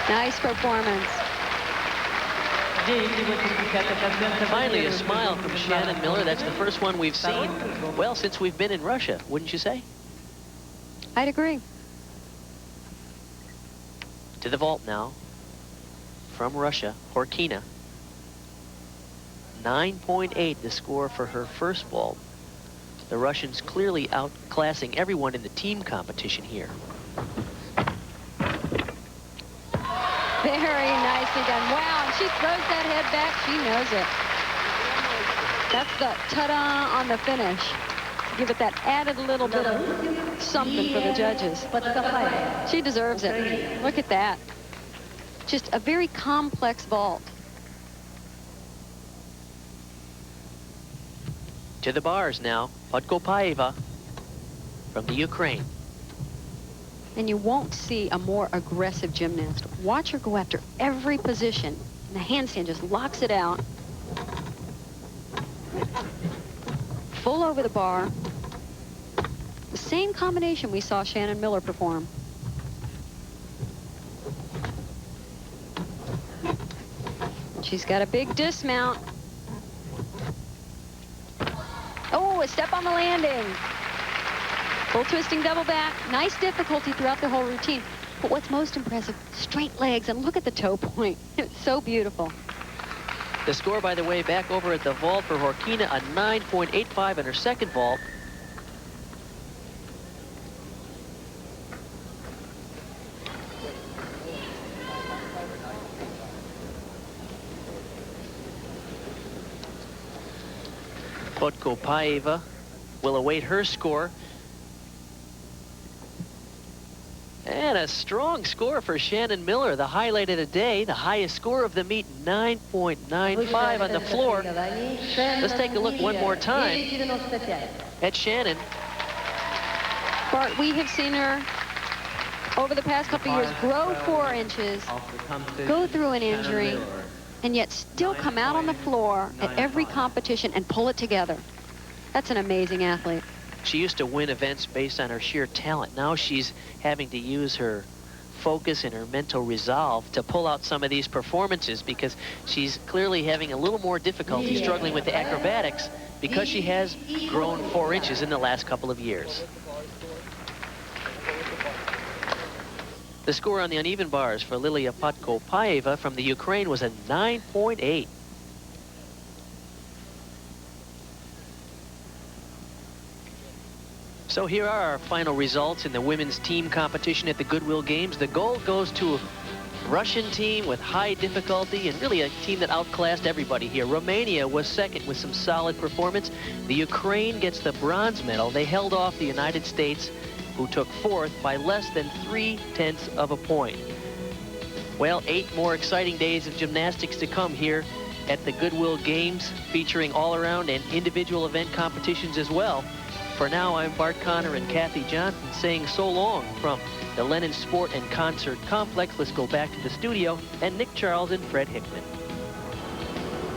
Nice performance. Finally, a smile from Shannon Miller. That's the first one we've seen, well, since we've been in Russia, wouldn't you say? I'd agree. To the vault now. From Russia, Horkina. 9.8, the score for her first vault. The Russians clearly outclassing everyone in the team competition here. Very nicely done. Wow, and she throws that head back. She knows it. That's the ta-da on the finish. Give it that added little bit of something for the judges. She deserves it. Look at that. Just a very complex vault. To the bars now, Podkopaeva from the Ukraine. And you won't see a more aggressive gymnast. Watch her go after every position. And the handstand just locks it out. Full over the bar. The same combination we saw Shannon Miller perform. She's got a big dismount. Oh, a step on the landing. Full twisting double back. Nice difficulty throughout the whole routine. But what's most impressive, straight legs, and look at the toe point. It's so beautiful. The score, by the way, back over at the vault for Horkina, a 9.85 in her second vault. Podkopaeva will await her score. And a strong score for Shannon Miller, the highlight of the day, the highest score of the meet, 9.95 on the floor. Let's take a look one more time at Shannon. Bart, we have seen her over the past couple of years grow 4 inches, go through an injury, and yet still come out on the floor at every competition and pull it together. That's an amazing athlete. She used to win events based on her sheer talent. Now she's having to use her focus and her mental resolve to pull out some of these performances, because she's clearly having a little more difficulty struggling with the acrobatics because she has grown 4 inches in the last couple of years. The score on the uneven bars for Lilia Podkopaeva from the Ukraine was a 9.8. So here are our final results in the women's team competition at the Goodwill Games. The gold goes to Russian team with high difficulty and really a team that outclassed everybody here. Romania was second with some solid performance. The Ukraine gets the bronze medal. They held off the United States, who took fourth by less than 0.3 of a point. Well, 8 more exciting days of gymnastics to come here at the Goodwill Games, featuring all-around and individual event competitions as well. For now, I'm Bart Connor and Kathy Johnson saying so long from the Lenin Sport and Concert Complex. Let's go back to the studio and Nick Charles and Fred Hickman.